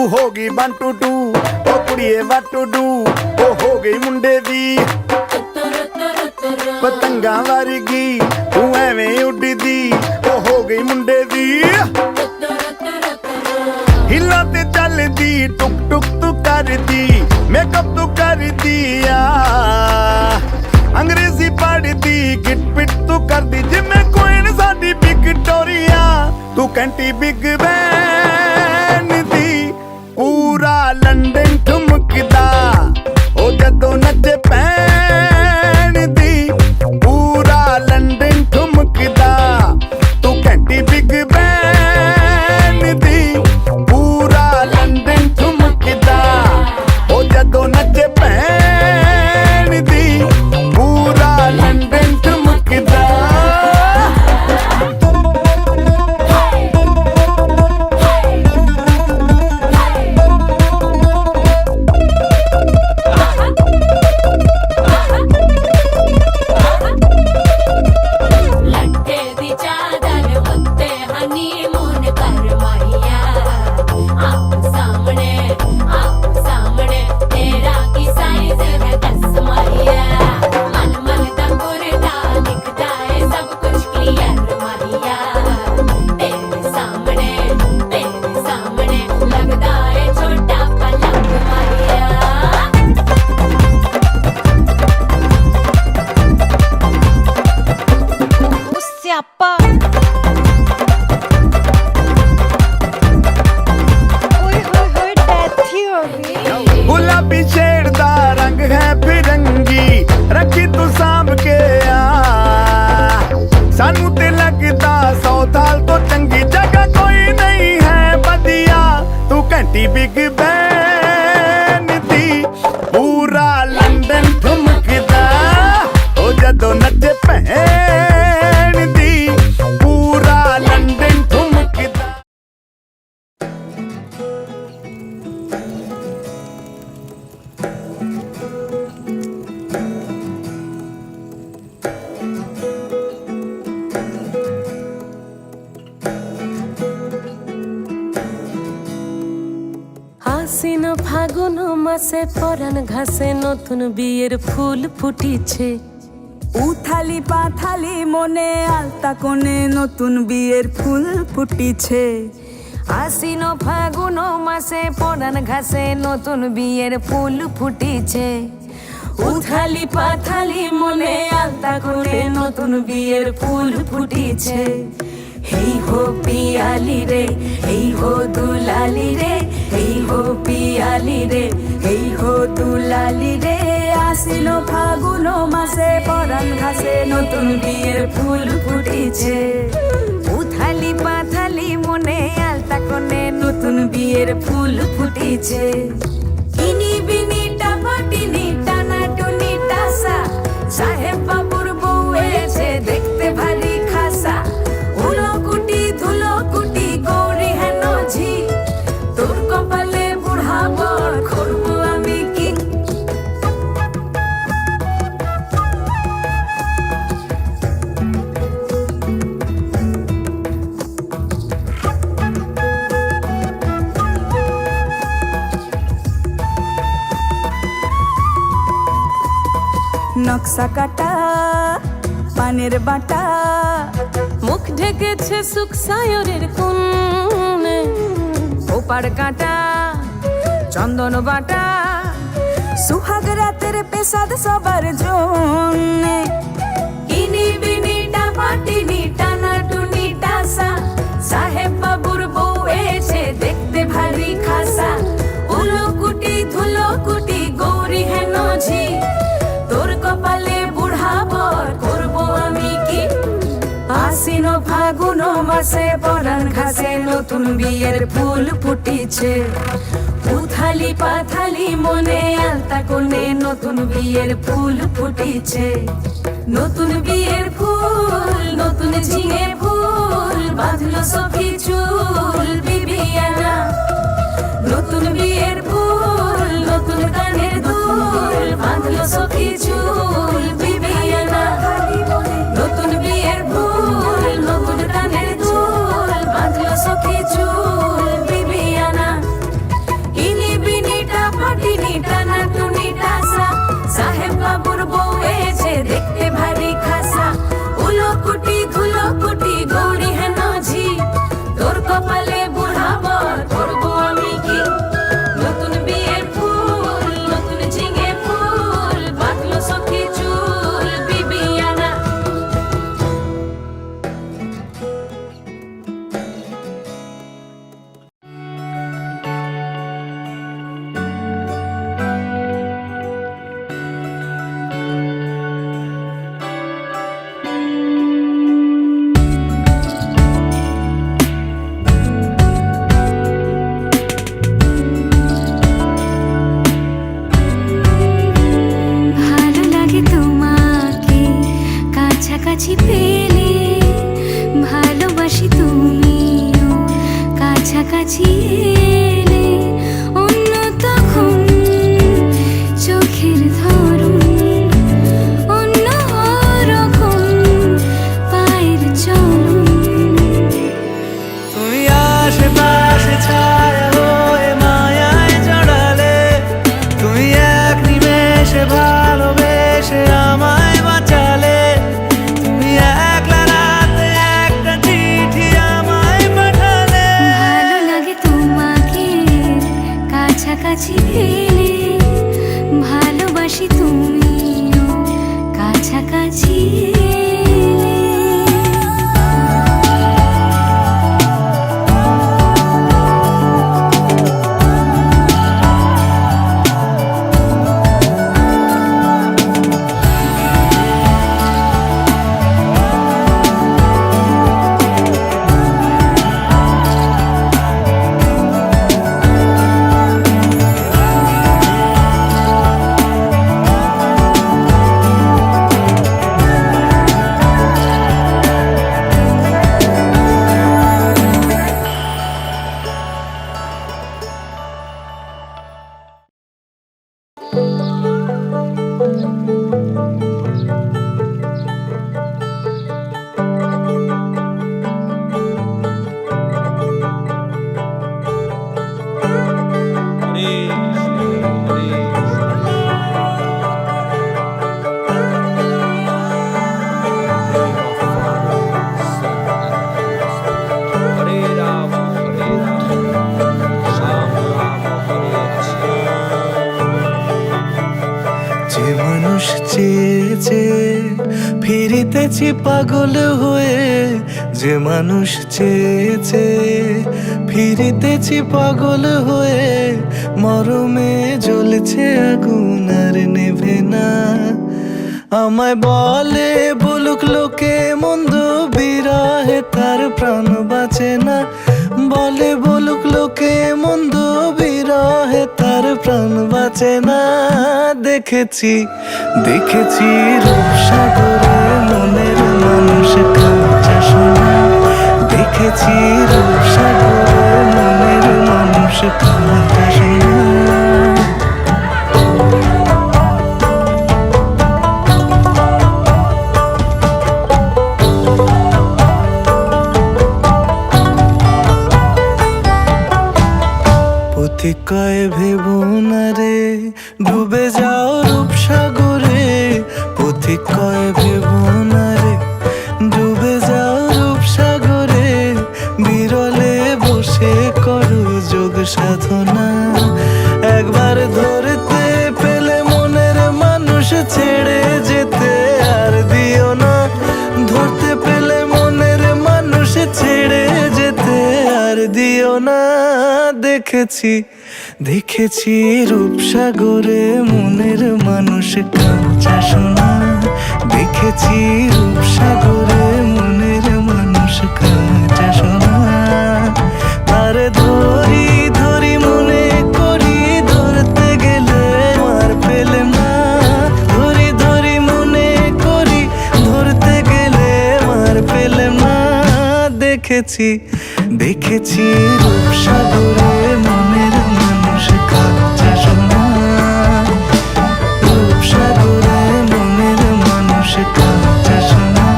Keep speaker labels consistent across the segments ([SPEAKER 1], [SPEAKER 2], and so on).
[SPEAKER 1] ਹੋਗੀ 1 2 2 ਉਹ ਕੁੜੀਏ what to do ਉਹ ਹੋ ਗਈ ਮੁੰਡੇ ਦੀ ਪਤੰਗਾਂ ਵਰਗੀ ਤੂੰ ਐਵੇਂ ਉੱਡਦੀ ਉਹ ਹੋ ਗਈ ਮੁੰਡੇ ਦੀ ਹਿੱਲਾਂ ਤੇ ਚੱਲਦੀ ਟੁਕ ਟੁਕ ਤੂੰ ਕਰਦੀ ਮੇਕਅਪ ਤੂੰ ਕਰਦੀ ਆ ਅੰਗਰੇਜ਼ੀ ਪੜ੍ਹਦੀ ਗਿਟ ਪਿਟ ਤੂੰ ਕਰਦੀ ਜਿਵੇਂ ਕੁਈਨ ਸਾਡੀ ਵਿਕਟੋਰੀਆ ਤੂੰ ਕੈਂਟੀ ਬਿਗ ਬੈਨ ਦੀ ਪੂਰਾ ਲੰਡਨ ਠੁਮਕਦਾ ਉਹ ਜਦੋਂ ਨੱਚੇ ਪੈਣ ਦੀ ਪੂਰਾ ਲੰਡਨ ਠੁਮਕਦਾ ਤੂੰ ਕੈਂਟੀ ਬਿਗ ਬੈਨ ਦੀ ਪੂਰਾ ਲੰਡਨ ਠੁਮਕਦਾ ਉਹ ਜਦੋਂ ਨੱਚੇ ਪੈਣ ਦੀ ਪੂਰਾ ਲੰਡਨ ਠੁਮਕਦਾ
[SPEAKER 2] सामने ফাগুন মাসে পরাণ ঘাসে নতুন বিয়ের ফুল ফুটিছে।
[SPEAKER 3] উথালি পাথালি মনে আলতা কোণে নতুন বিয়ের ফুল ফুটিছে।
[SPEAKER 2] আশ্বিন ফাগুন মাসে পরাণ ঘাসে নতুন বিয়ের ফুল ফুটিছে। উথালি পাথালি মনে আলতা কোণে নতুন বিয়ের ফুল ফুটিছে। হেই হো পিয়ালি রে, হেই হো দুলালি রে, হেই হো পিয়ালি রে, হেই হো দুলালি রে।
[SPEAKER 3] আশ্বিন ফাগুন মাসে পরাণ ঘাসে নতুন বিয়ের ফুল ফুটিছে।
[SPEAKER 2] উথালি পাথালি মনে আলতা কোণে নতুন বিয়ের ফুল ফুটিছে। ইনি বিনি টাপাটিনি টানা টুনি টাসা, সাহেব বাবুর বউ এসে দেখতে ভারী খাসা। উলো কুটি ধুলো কুটি গৌরী হেন ঝি, তোর কপালে বুড়া বর করবো আমি কি।
[SPEAKER 3] নকশা কাটা পানের বাটা,
[SPEAKER 2] মুখ ঢেকেছে সুখ সায়রের কোণে। ওপার কাটা চন্দন বাটা,
[SPEAKER 3] সুহাগ রাতের পেশাদ সবার জন্যে।
[SPEAKER 2] ইনি বিনি টাপাটিনি টানা টুনি টাসা, সাহেব বাবুর বউ এসে দেখতে ভারী খাসা। উলো কুটি ধুলো কুটি গৌরী হেন ঝি, তোর কপালে বুড়া বর করবো আমি কি। আশ্বিন ফাগুন মাসে পরাণ ঘাসে নতুন বিয়ের ফুল ফুটিছে। উথালি পাথালি মনে আলতা কোণে নতুন বিয়ের ফুল ফুটিছে। নতুন বিয়ের ফুল নতুন ঝিঙে ফুল, বাঁধলো সখী চুল বিবিয়ানা। নতুন বিয়ের ফুল নতুন কানের দুল, বাঁধলো সখী চুল বিবিয়ানা। নতুন বিয়ের ফুল নতুন কানের দুল, বাঁধলো সখী চুল বিবিয়ানা। ইনি বিনি টাপাটিনি টানা টুনি টাসা, সাহেব বাবুর বউ এসে দেখতে ভারী খাসা। উলো কুটি ধুলো কুটি গৌরী হেন ঝি, তোর কপালে বুড়া বর করবো আমি কি। নতুন বিয়ের ফুল নতুন ঝিঙে ফুল, বাঁধলো সখী চুল বিবিয়ানা।
[SPEAKER 4] ভালো লাগে তোমাকে কাছাকাছি পেলে, ভালোবাসি তুমিও কাছাকাছি এলে। অন্য তখন চোখের ধরন, অন্য রকম পায়ের চলন।
[SPEAKER 5] তুমি আশেপাশে ছায়া হয়ে মায়ায় জড়ালে, তুমি এক নিমেষে ভালোবেসে আমায় বাঁচালে। তুমি একলা রাতে একটা চিঠি আমায় পাঠালে।
[SPEAKER 4] ভালো লাগে তোমাকে কাছাকাছি পেলে, ভালোবাসি তুমিও কাছাকাছি এলে।
[SPEAKER 5] ফিরিতেছি পাগল হয়ে যে মানুষ চেয়েছে, ফিরিতেছি পাগল হয়ে মরমে জ্বলছে আগুন আর নেভে না। আমায় বলে বলুক লোকে মন্দ, বিরহে তার প্রাণ বাঁচে না। বলে বলুক লোকে মন্দ, বিরহে তার প্রাণ বাঁচে না। দেখেছি দেখেছি রূপসাগরে মনের মানুষ কাঁচা সোনা। দেখেছি রূপসাগরে মনের মানুষ কাঁচা সোনা। কয় ভেবো না রে ডুবে যাও রূপসাগরে, পথিক কয় ভেবো না রে ডুবে যাও রূপসাগরে। বিরলে বসে করো যোগ সাধনা, একবার ধরতে পেলে মনের মানুষ ছেড়ে যেতে আর দিও না। ধরতে পেলে মনের মানুষ ছেড়ে যেতে আর দিও না। দেখেছি দেখেছি রূপসাগরে মনের মানুষ কাঁচা সোনা। দেখেছি রূপসাগরে মনের মানুষ কাঁচা সোনা। তার ধরি ধরি মনে করি, ধরতে গেলে আর পেলে না। ধরি ধরি মনে করি, ধরতে গেলে আর পেলে না। দেখেছি দেখেছি রূপসাগরে মনের মানুষ কাঁচা সোনা। রূপসাগরে মনের মানুষ কাঁচা সোনা।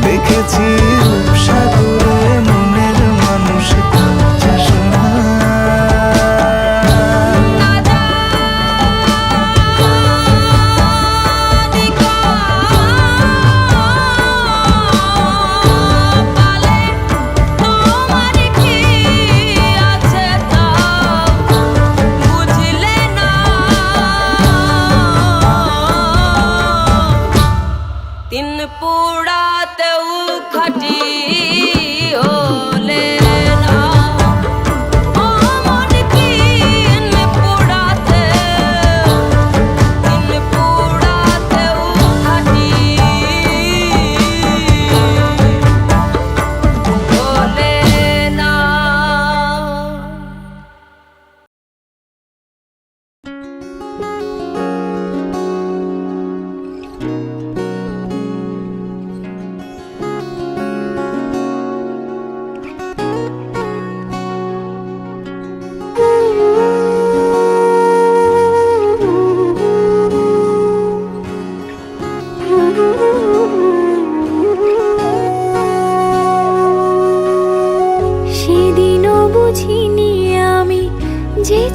[SPEAKER 5] দেখেছি রূপসাগরে মনের মানুষ কাঁচা সোনা।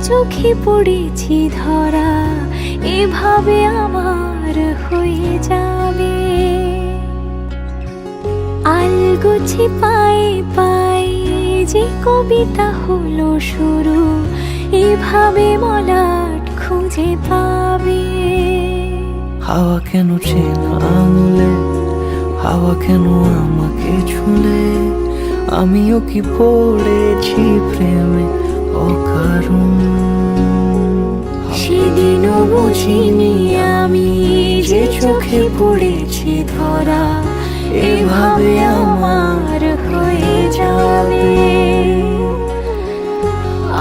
[SPEAKER 4] চোখে পড়েছি ধরা, এভাবে আমার হয়ে যাবে। আলগোছে পায়ে পায়ে যে কবিতা হলো শুরু, এভাবে মলাট খুঁজে পাবে।
[SPEAKER 5] হাওয়া কেন চেনা আঙুলে, হাওয়া কেন আমাকে ছুলে, আমিও কি পড়েছি প্রেমে অকারণ।
[SPEAKER 4] সেদিনও বুঝিনি আমি যে চোখে পড়েছি ধরা, এভাবে আমার হয়ে যাবে।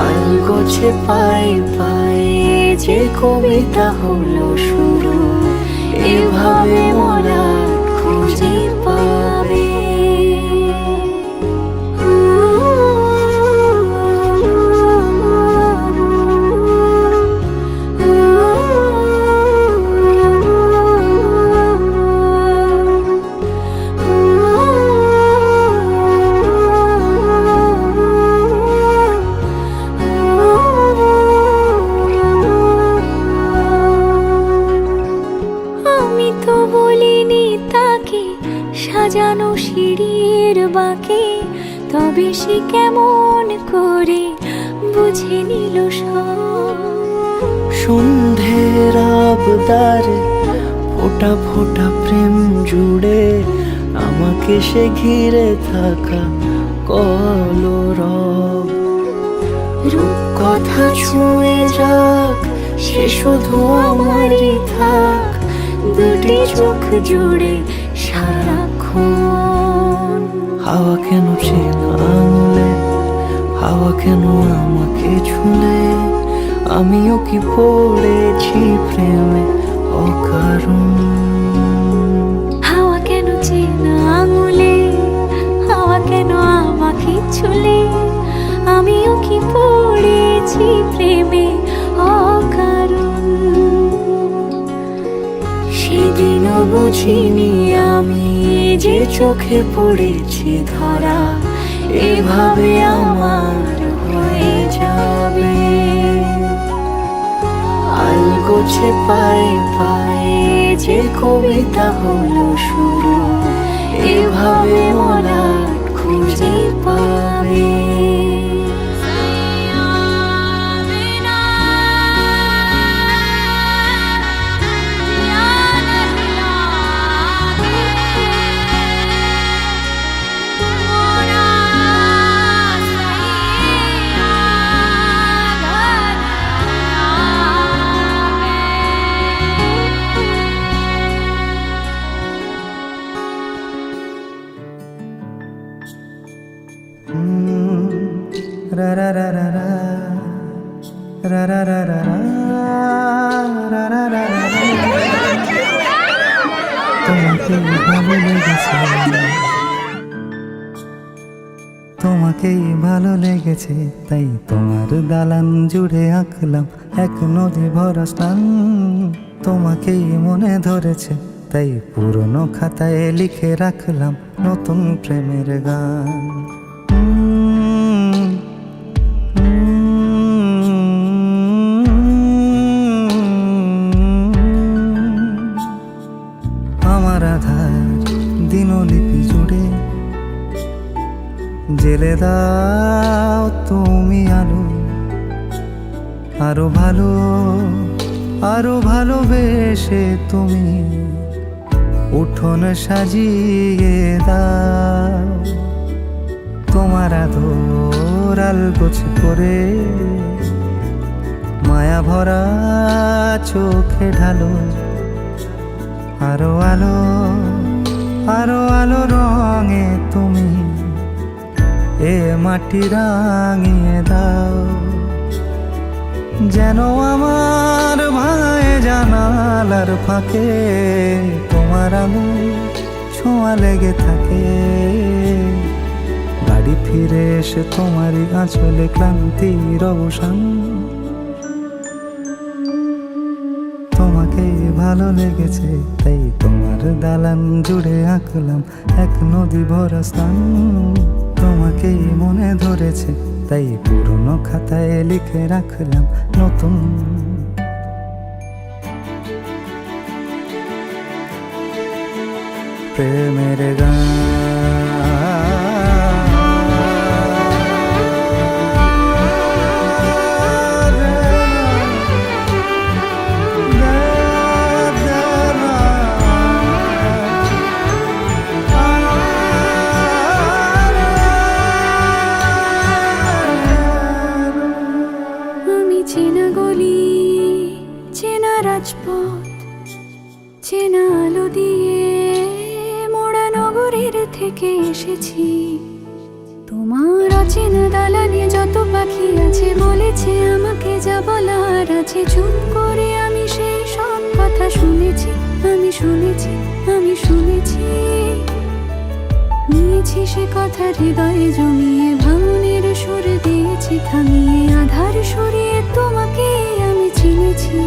[SPEAKER 4] আলগোছে পায়ে পায়ে যে কবিতা হলো শুরু, এভাবে মরা খুঁজে পাবে। সাজানো সিঁড়ির বাঁকে, তবে সে কেমন করে বুঝে নিল সব।
[SPEAKER 5] সন্ধ্যের আবদারে ফোঁটা ফোঁটা প্রেম জুড়ে আমাকে সে ঘিরে থাকা কলরব। রূপকথা ছুঁয়ে যাক সে শুধু আমারই থাক, দুটি চোখ জুড়ে সারাক্ষণ। হাওয়া কেন চেনা আঙুলে, হাওয়া কেন আমাকে ছুলে, আমিও কি পড়েছি প্রেমে অকারণ।
[SPEAKER 4] হাওয়া কেন চেনা আঙুলে, হাওয়া কেন আমাকে ছুলে, আমিও কি পড়েছি প্রেমে অকারণ।
[SPEAKER 5] সেদিনও বুঝিনি আমি যে চোখে পড়েছি ধরা, এভাবে আমার হয়ে যাবে। আলগোছে পায়ে পায়ে যে কবিতা হলো শুরু, এভাবে মলাট খুঁজে পাবে।
[SPEAKER 6] তোমাকেই ভালো লেগেছে তাই তোমার দালান জুড়ে আঁকলাম এক নদী ভরা স্থান। তোমাকেই মনে ধরেছে তাই পুরনো খাতায় লিখে রাখলাম নতুন প্রেমের গান। আমার আধার দিনলিপি জুড়ে জেলে দাও তুমি আলো, আরো ভালো আরো ভালোবেসে তুমি উঠোন সাজিয়ে দাও। তোমার আদর আলগোছে করে মায়া ভরা চোখে ঢালো, আরো আলো আরো আলো রঙে তুমি এ মাটি রাঙিয়ে দাও। যেন আমার ভাই জানালার ফাঁকে তোমার আলো ছোঁয়া লেগে থাকে। বাড়ি ফিরে এসে তোমারই আঁচলে ক্লান্তির অবসান। তোমাকে ভালো লেগেছে তাই তোমার দালান জুড়ে আঁকলাম এক নদী ভরা স্থান। তোমাকেই মনে ধরেছে তাই পুরনো খাতায় লিখে রাখলাম নতুন প্রেমের গান।
[SPEAKER 4] চেনা গলি, চেনা রাজপথ, চেনা আলো দিয়ে মোড়া নগরের থেকে এসেছি। তোমার অচেনা দালানে যত পাখি আছে বলেছে আমাকে যা বলার আছে। চুপ করে আমি সেই সব কথা শুনেছি, আমি শুনেছি, আমি শুনেছি। নিয়েছি সে কথা হৃদয়ে জমিয়ে, ভাঙনের সুর দিয়েছি থামিয়ে, আধার সরিয়ে তোমাকে আমি চিনেছি।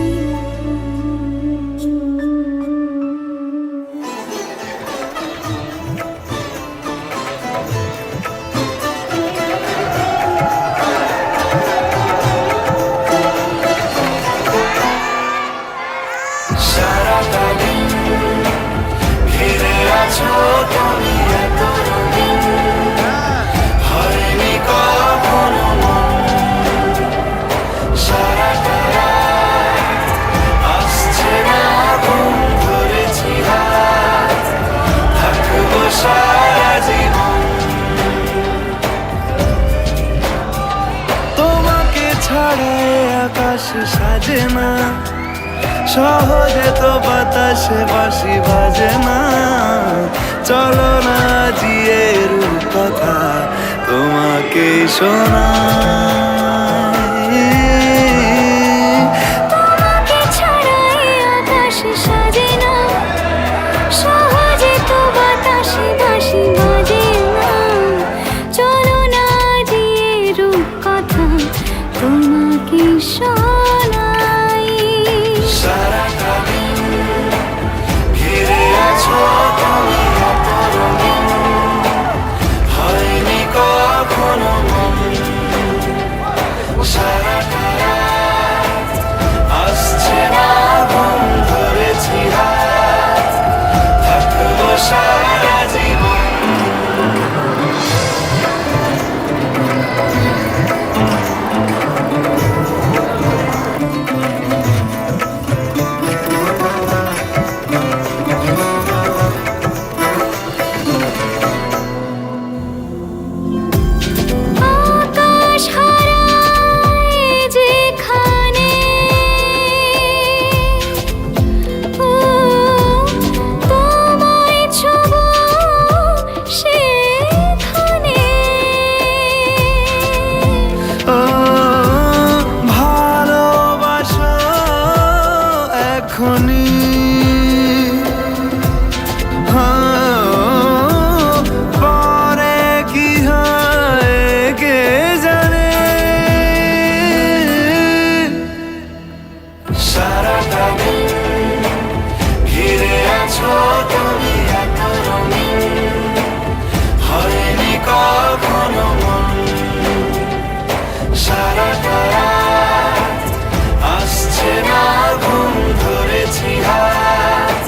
[SPEAKER 5] সারাটা দিন ঘিরে আছো তুমি এত রঙিন, হয়নি কখনো মন। সারাটা রাত আসছে না ঘুম, ধরেছে সাজে না, সহজে তো বাতাসে বাঁশি বাজে না। চলো না জিয়ে রূপকথা তোমাকে শোনাই।
[SPEAKER 4] তোমাকে ছাড়া এই আকাশ সাজে না, সহজে তো বাতাসে বাঁশি বাজে না। চলো না দিয়ে রূপকথা তোমাকে শোনাই।
[SPEAKER 5] সারাটা দিন ঘিরে আছো তুমি এত রঙিন, হয়নি কখনো মন। সারাটা রাত আসছে না ঘুম, ধরেছি হাত, থাকবো সারা জীবন।
[SPEAKER 4] আকাশ হারায় যেখানে, ও তোমায় ছোঁবো সেখানে।
[SPEAKER 5] ও ভালোবাসো এখনই, পরে কি হয় কে জানে। সারাটা দিন ঘিরে আছো তুমি এত রঙিন, হয়নি কখনো মন। সারাটা রাত আসছে না ঘুম, ধরেছি হাত,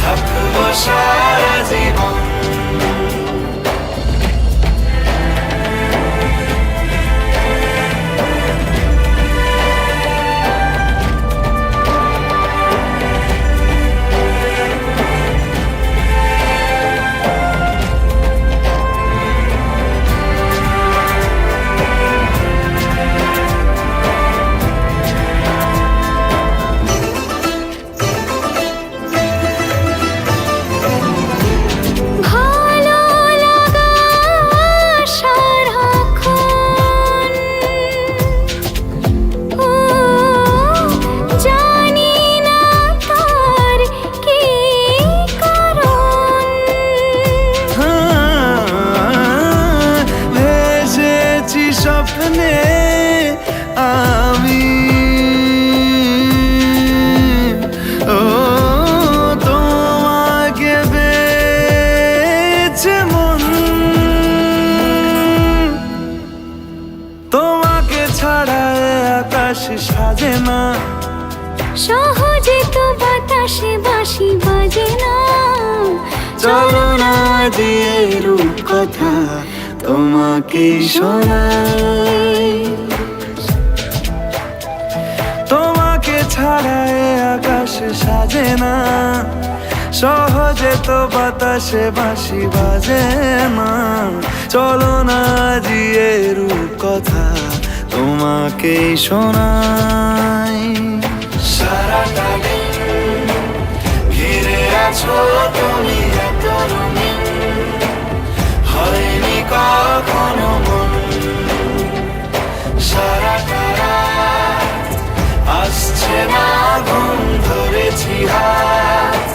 [SPEAKER 5] থাকবো সারা জীবন।
[SPEAKER 4] ভালো লাগা সারাক্ষণ, ও জানি না তার কি কারণ।
[SPEAKER 5] ভেসেছি স্বপ্নে আমি, ও তোমাকে বেছে মন। তোমাকে ছাড়া এ আকাশ সাজে না,
[SPEAKER 4] সহজে তো বাতাসে বাঁশি বাজে না।
[SPEAKER 5] চলো না দিয়ে রূপকথা তোমাকে শোনাই। তোমাকে ছাড়া এ আকাশ সাজে না, সহজে তো বাতাসে বাঁশি বাজে না। চলো না দিয়ে রূপকথা তোমাকে শোনাই। সারাটা দিন ঘিরে আছো তুমি এত রঙিন, হয়নি কখনো মন। সারাটা রাত আসছে না ঘুম, ধরেছি হাত,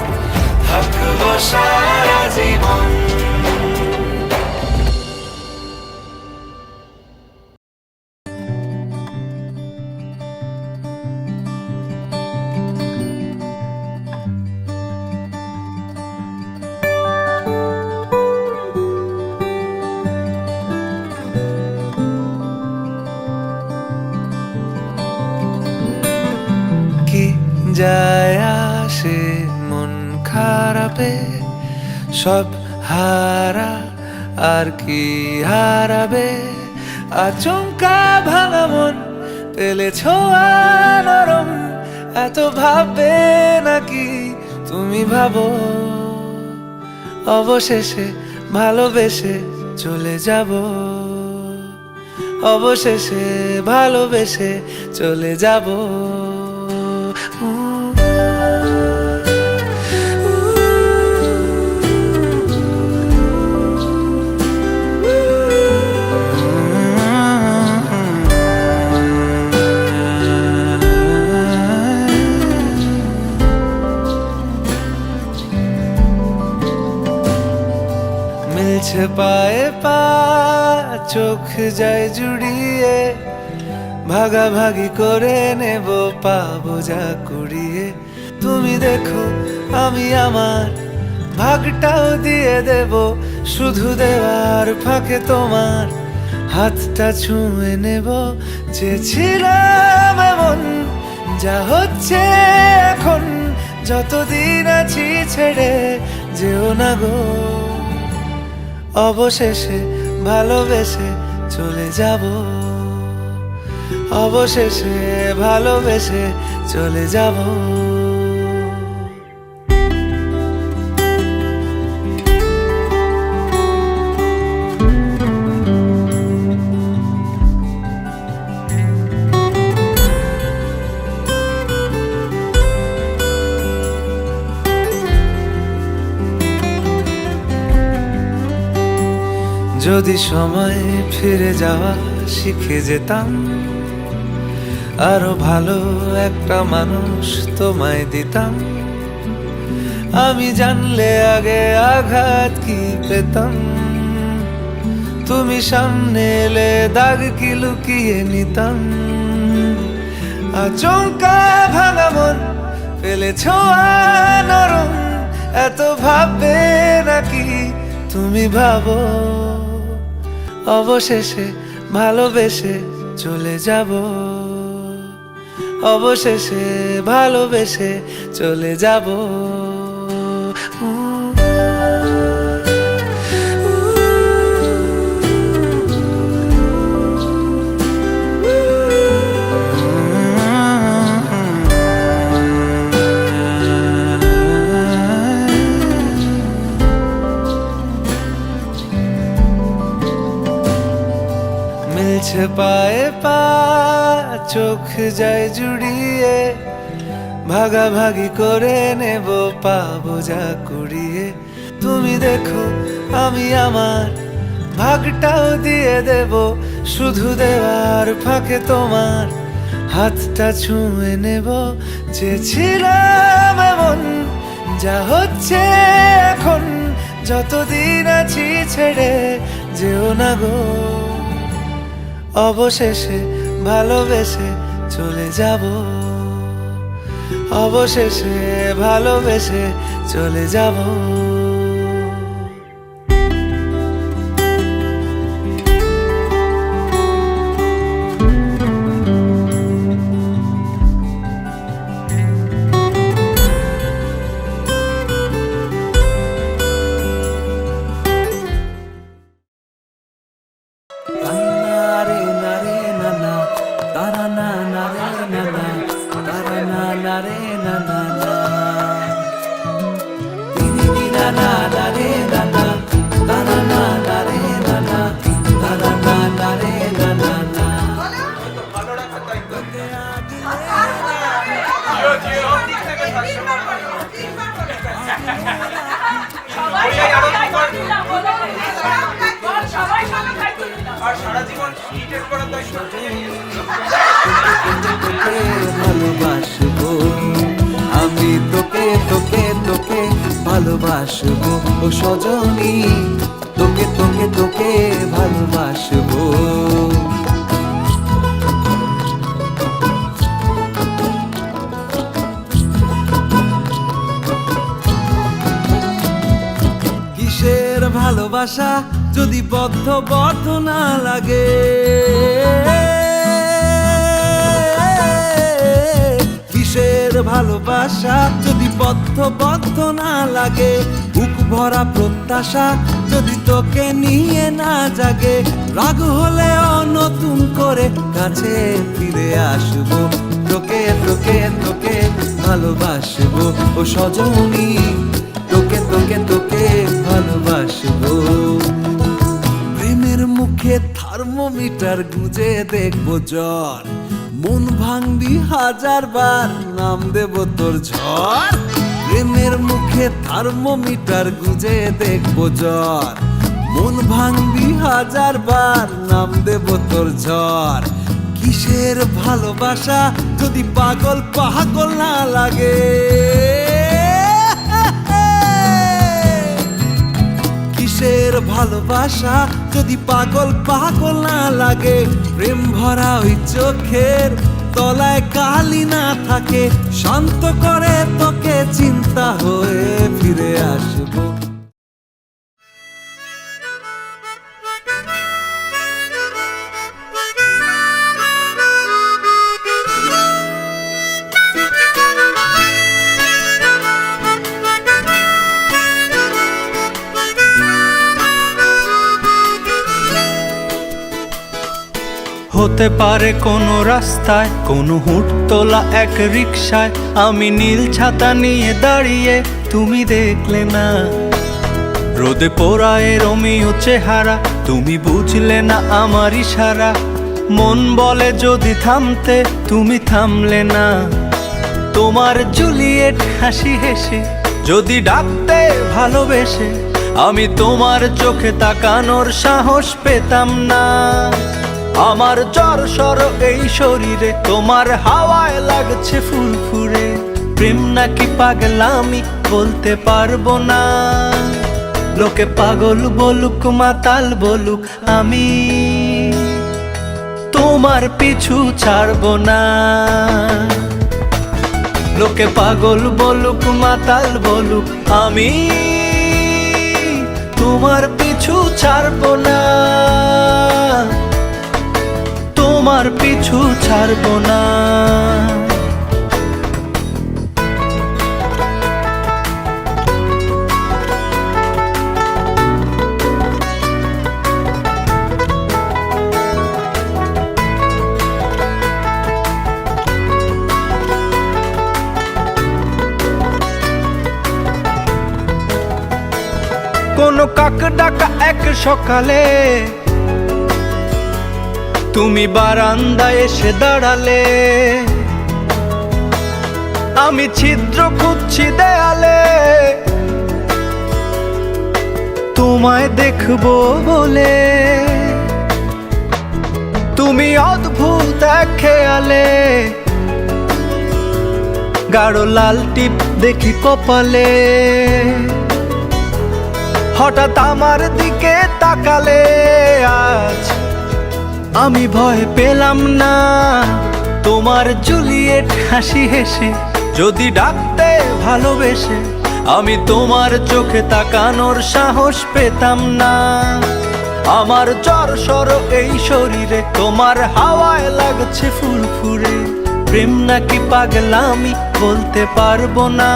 [SPEAKER 5] থাকবো সারা জীবন। কি যায় আসে মন খারাপে, সব হারা আর কি হারাবে। আচমকা ভাঙা মন পেলে ছোঁয়া নরম, এত ভাববে নাকি তুমি ভাবো। অবশেষে ভালোবেসে চলে যাব, অবশেষে ভালোবেসে চলে যাব। মিলছে পায়ে পা, চোখ যায় জুড়িয়ে, ভাগাভাগি করে নেব পাবো যা কুড়িয়ে। তুমি দেখো আমি আমার ভাগটাও দিয়ে দেব, শুধু দেওয়ার ফাঁকে তোমার হাতটা ছুঁয়ে নেব। চেয়েছিলাম এমন, যা হচ্ছে এখন, যতদিন আছি ছেড়ে যেও না গো। অবশেষে ভালোবেসে চলে যাব, অবশেষে ভালোবেসে চলে যাব। যদি সময় ফিরে যাওয়া শিখে যেতাম, আরো ভালো একটা মানুষ তোমায় দিতাম। আমি জানলে আগে আঘাত কি পেতাম, তুমি সামনে এলে দাগ কি লুকিয়ে নিতাম। আচমকা ভাঙা মন ফেলেছ নরম, এত ভাববে নাকি তুমি ভাবো। অবশেষে ভালোবেসে চলে যাব, অবশেষে ভালোবেসে চলে যাব। মিলছে পায়ে পা, চোখ যায় জুড়িয়ে, ভাগাভাগি করে নেব পাবো যা কুড়িয়ে। তুমি দেখো আমি আমার ভাগটাও দিয়ে দেব, শুধু দেওয়ার ফাঁকে তোমার হাতটা ছুঁয়ে নেব। চেয়েছিলাম এমন, যা হচ্ছে এখন, যতদিন আছি ছেড়ে যেও না গো। অবশেষে ভালোবেসে চলে যাব, অবশেষে ভালোবেসে চলে যাব। ভালোবাসবো আমি তোকে, তোকে তোকে ভালোবাসবো ও সজনী, তোকে তোকে তোকে ভালোবাসবো। কিসের ভালোবাসা যদি বদ্ধ না লাগে, কিসের ভালোবাসা যদি বদ্ধ না লাগে, বুক ভরা প্রত্যাশা যদি তোকে নিয়ে না জাগে, রাগ হলেও নতুন করে কাছে ফিরে আসবো, তোকে তোকে তোকে ভালোবাসবো ও সজনী, তোকে তোকে তোকে ভালোবাসবো। প্রেমের মুখে মুখে থার্মোমিটার গুঁজে দেখবো জ্বর, মন ভাঙবি 1000 বার, নাম দেব তোর ঝড়। প্রেমের মুখে থার্মোমিটার গুঁজে দেখবো জ্বর, মন ভাঙবি 1000 বার, নাম দেব তোর ঝড়। কিসের ভালোবাসা যদি পাগল পাগল না লাগে, কিসের ভালোবাসা যদি পাগল পাগল না লাগে। প্রেম ভরা ওই চোখের তলায় কালি না থাকে, শান্ত করে তোকে চিন্তা হয়ে ফিরে আসবো।
[SPEAKER 7] হতে পারে কোনো রাস্তায়, কোনো হুট তোলা এক রিকশায়, আমি নীল ছাতা নিয়ে দাঁড়িয়ে, তুমি দেখলে না। রোদে পোড়ায় রোমিও চেহারা, তুমি বুঝলে না আমার ইশারা। মন বলে যদি থামতে, তুমি থামলে না। তোমার জুলিয়েট হাসি হেসে যদি ডাকতে ভালোবেসে, আমি তোমার চোখে তাকানোর সাহস পেতাম না। আমার জ্বর সর এই শরীরে, তোমার হাওয়ায় লাগছে ফুরফুরে। প্রেম নাকি পাগলামি বলতে পারবো না। লোকে পাগল বলুক মাতাল বলুক, আমি তোমার পিছু ছাড়বো না। লোকে পাগল বলুক মাতাল বলুক, আমি তোমার পিছু ছাড়বো না। তোমার পিছু ছাড়বো না। কোনো কাক ডাকা এক সকালে, তুমি বারান্দায় এসে দাঁড়ালে। আমি ছিদ্র খুঁজছি দেয়ালে, তোমায় দেখবো বলে। তুমি অদ্ভুত এক খেয়ালে, গাঢ় লাল টিপ দেখি কপালে। হঠাৎ আমার দিকে তাকালে, আজ আমি ভয় পেলাম না। তোমার জুলিয়েট হাসি হেসে যদি ডাকতে ভালোবেসে, আমি তোমার চোখে তাকানোর সাহস পেতাম না। আমার জ্বর সর এই শরীরে, তোমার হাওয়ায় লাগছে ফুরফুরে। প্রেম নাকি পাগলামি বলতে পারবো না।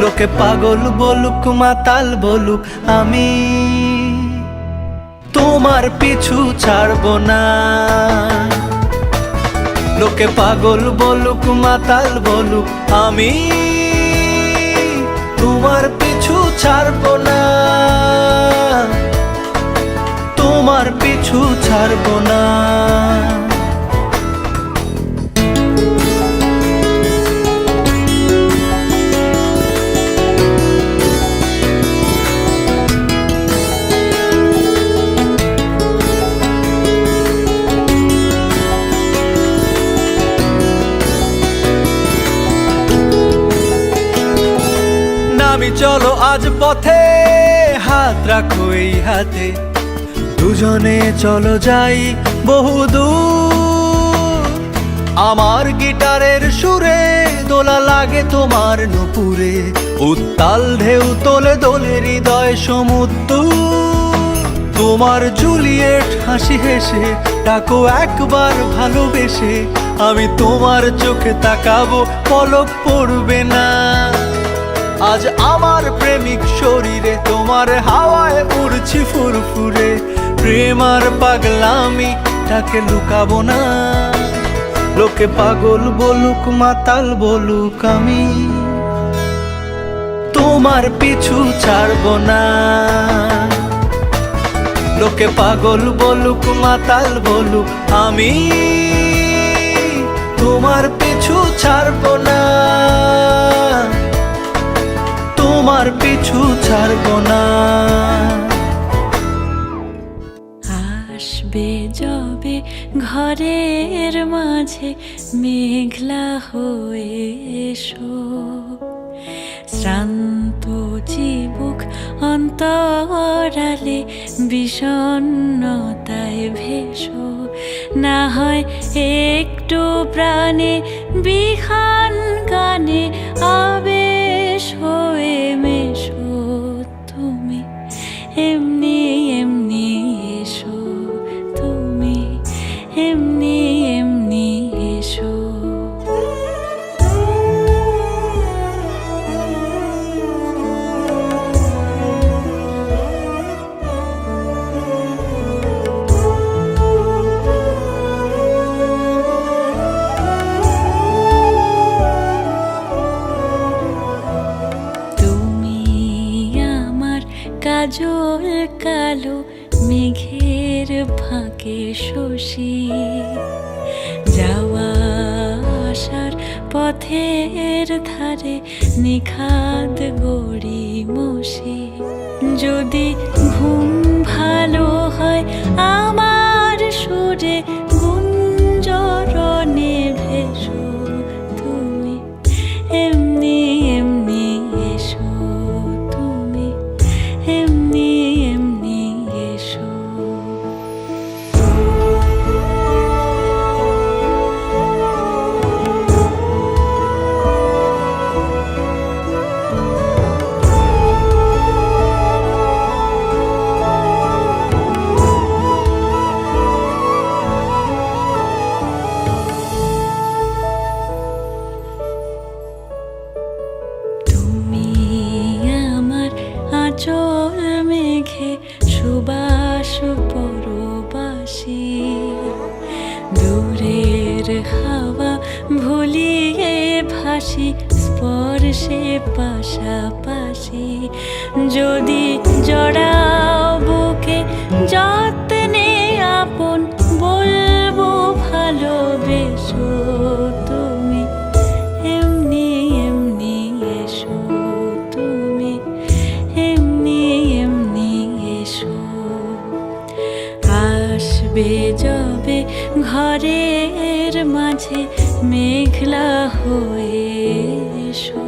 [SPEAKER 7] লোকে পাগল বলুক মাতাল বলুক, আমি তোমার পিছু ছাড়বো না। লোকে পাগল বলুক মাতাল বলুক, আমি তোমার পিছু ছাড়বো না। তোমার পিছু ছাড়বো না। আমি চলো আজ পথে, হাত রাখো এই হাতে। দুজনে চলো যাই বহুদূর। আমার গিটারের সুরে দোলা লাগে তোমার নুপুরে। উত্তাল ঢেউ তোলে দোলে হৃদয় সমুদ্র। তোমার জুলিয়েট হাসি হেসে ডাকো একবার ভালোবেসে। আমি তোমার চোখে তাকাবো, পলক পড়বে না। আজ আমার প্রেমিক শরীরে, তোমার হাওয়ায় উড়ছি ফুরফুরে। প্রেম আর পাগলামি তাকে লুকাবো না। লোকে পাগল বলুক মাতাল বলুক, আমি তোমার পিছু ছাড়বো না। লোকে পাগল বলুক মাতাল বলুক, আমি তোমার পিছু ছাড়বো না, তোমার পিছু ছাড়বো না।
[SPEAKER 4] আসবে যবে ঘরের মাঝে মেঘলা হয়ে এসো, শ্রান্ত চিবুক অন্তরালে বিষণ্ণতায় ভেসো, না হয় একটু প্রাণে বিহান গানে আবেশ হয়ে মেশো, তুমি এমনি এমনি এসো, তুমি এমনি এমনি এসো। কাজল কালো মেঘের ফাঁকে শশী, যাওয়া আসার পথের ধারে নিখাদ গড়ি মশি, যদি ঘুম ভালো হয় আমার সুরে গুঞ্জরণে ভেসো, তুমি এমনি এমনি এসো, তুমি এমনি এমনি এসো। তুমি আমার আঁচল মেঘে সুবাস পরবাসী, দূরের হাওয়া ভুলিয়ে ভাসি স্পর্শে পাশাপাশি, যদি জড়াও বুকে যত্নে আপন বলবো ভালোবেসো, তুমি এমনি এমনি এসো, তুমি এমনি এমনি এসো। আসবে যবে ঘরের মাঝে মেঘলা হয়ে এসো।